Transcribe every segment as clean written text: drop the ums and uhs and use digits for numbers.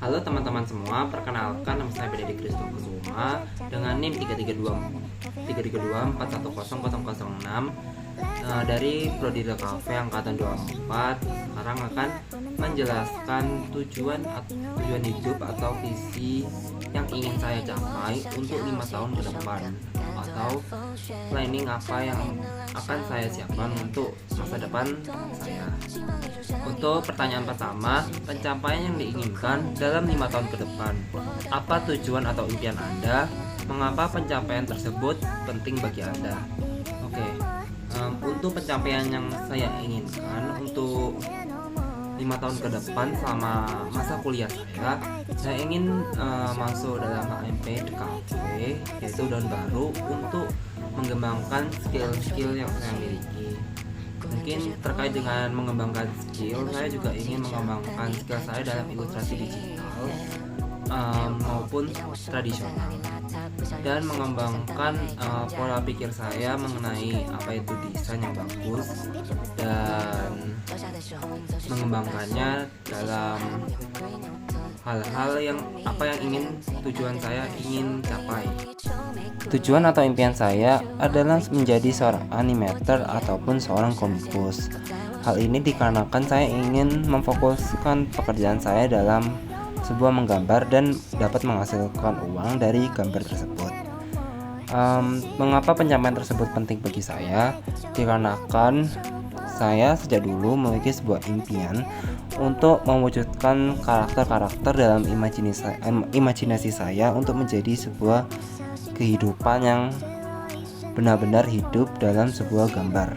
Halo teman-teman semua, perkenalkan nama saya Benedict Christo Kusuma dengan NIM 332 410 006 dari Prodi DKV angkatan 24. Sekarang akan menjelaskan tujuan hidup atau visi yang ingin saya capai untuk 5 tahun ke depan, atau planning apa yang akan saya siapkan untuk masa depan saya. Untuk pertanyaan pertama, pencapaian yang diinginkan dalam 5 tahun ke depan. Apa tujuan atau impian Anda? Mengapa pencapaian tersebut penting bagi Anda? Oke, untuk pencapaian yang saya inginkan untuk 5 tahun ke depan selama masa kuliah saya ingin masuk dalam HMP DKV, yaitu Daun Baru, untuk mengembangkan skill-skill yang saya miliki. Mungkin terkait dengan mengembangkan skill, saya juga ingin mengembangkan skill saya dalam ilustrasi digital maupun tradisional, dan mengembangkan pola pikir saya mengenai apa itu desain yang bagus, dan mengembangkannya dalam hal-hal yang tujuan saya ingin capai. Tujuan atau impian saya adalah menjadi seorang animator ataupun seorang komikus. Hal ini dikarenakan saya ingin memfokuskan pekerjaan saya dalam sebuah menggambar dan dapat menghasilkan uang dari gambar tersebut. Mengapa pencapaian tersebut penting bagi saya? Dikarenakan saya sejak dulu memiliki sebuah impian untuk mewujudkan karakter-karakter dalam imajinasi saya untuk menjadi sebuah kehidupan yang benar-benar hidup dalam sebuah gambar.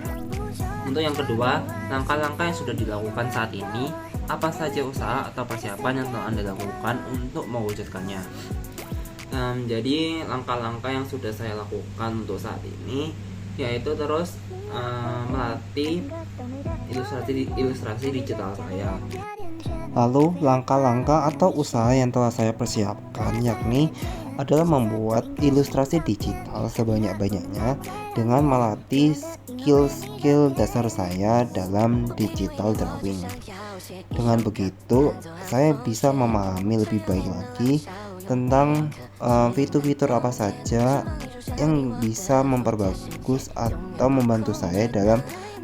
Untuk yang kedua, langkah-langkah yang sudah dilakukan saat ini, apa saja usaha atau persiapan yang telah Anda lakukan untuk mewujudkannya? Jadi langkah-langkah yang sudah saya lakukan untuk saat ini yaitu terus melatih ilustrasi digital saya. Lalu langkah-langkah atau usaha yang telah saya persiapkan yakni adalah membuat ilustrasi digital sebanyak-banyaknya dengan melatih skill-skill dasar saya dalam digital drawing. Dengan begitu, saya bisa memahami lebih baik lagi tentang fitur-fitur apa saja yang bisa memperbagus atau membantu saya dalam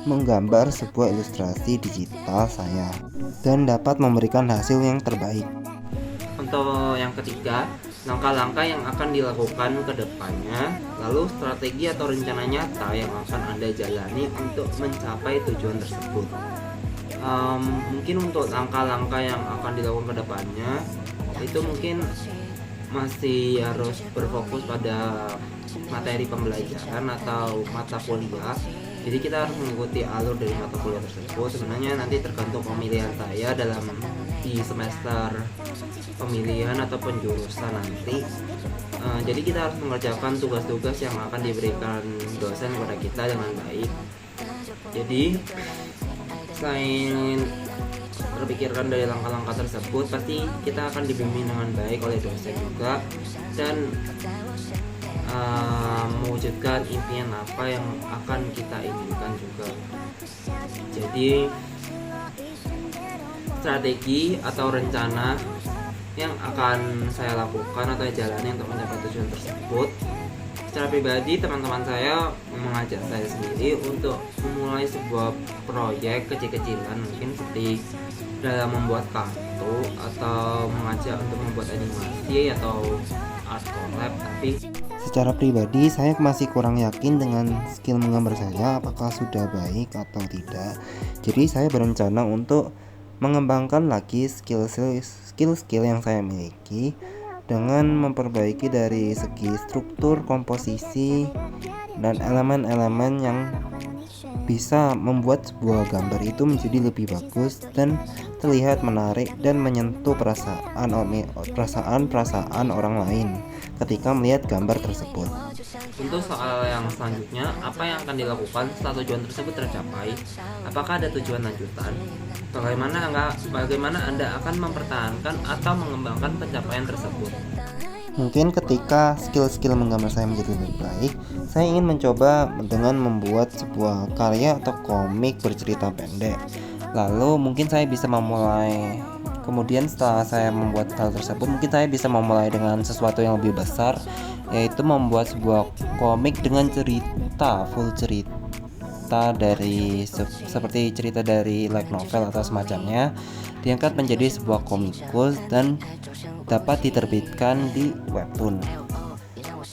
menggambar sebuah ilustrasi digital saya dan dapat memberikan hasil yang terbaik. Untuk yang ketiga, langkah-langkah yang akan dilakukan ke depannya, lalu strategi atau rencana nyata yang akan Anda jalani untuk mencapai tujuan tersebut. Mungkin untuk langkah-langkah yang akan dilakukan ke depannya itu mungkin masih harus berfokus pada materi pembelajaran atau mata kuliah. Jadi kita harus mengikuti alur dari mata kuliah tersebut. Sebenarnya nanti tergantung pemilihan saya di semester pemilihan atau penjurusan nanti. Jadi kita harus mengerjakan tugas-tugas yang akan diberikan dosen kepada kita dengan baik. Jadi selain terpikirkan dari langkah-langkah tersebut, pasti kita akan dibimbing dengan baik oleh dosen juga, dan mewujudkan impian apa yang akan kita inginkan juga. Jadi strategi atau rencana yang akan saya lakukan atau jalani untuk mencapai tujuan tersebut, secara pribadi teman-teman saya mengajak saya sendiri untuk memulai sebuah proyek kecil-kecilan, mungkin seperti dalam membuat kartu atau mengajak untuk membuat animasi atau art collab. Tapi secara pribadi saya masih kurang yakin dengan skill menggambar saya apakah sudah baik atau tidak. Jadi saya berencana untuk mengembangkan lagi skill-skill yang saya miliki dengan memperbaiki dari segi struktur, komposisi, dan elemen-elemen yang bisa membuat sebuah gambar itu menjadi lebih bagus dan terlihat menarik dan menyentuh perasaan orang lain ketika melihat gambar tersebut. Untuk soal yang selanjutnya, apa yang akan dilakukan setelah tujuan tersebut tercapai? Apakah ada tujuan lanjutan? Bagaimana Anda akan mempertahankan atau mengembangkan pencapaian tersebut? Mungkin ketika skill-skill menggambar saya menjadi lebih baik, saya ingin mencoba dengan membuat sebuah karya atau komik bercerita pendek. Lalu mungkin saya bisa memulai Kemudian setelah saya membuat hal tersebut, mungkin saya bisa memulai dengan sesuatu yang lebih besar, yaitu membuat sebuah komik dengan full cerita dari seperti cerita dari light novel atau semacamnya, diangkat menjadi sebuah komikus dan dapat diterbitkan di webtoon.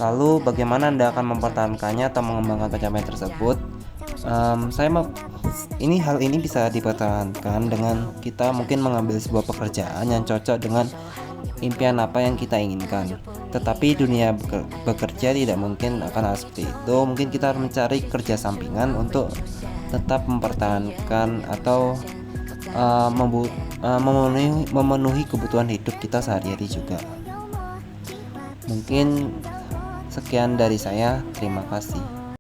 Lalu bagaimana Anda akan mempertahankannya atau mengembangkan pencapaian tersebut? Hal ini bisa dipertahankan dengan kita mungkin mengambil sebuah pekerjaan yang cocok dengan impian apa yang kita inginkan. Tetapi dunia bekerja tidak mungkin akan hal seperti itu. Mungkin kita harus mencari kerja sampingan untuk tetap mempertahankan atau memenuhi kebutuhan hidup kita sehari-hari juga. Mungkin sekian dari saya, terima kasih.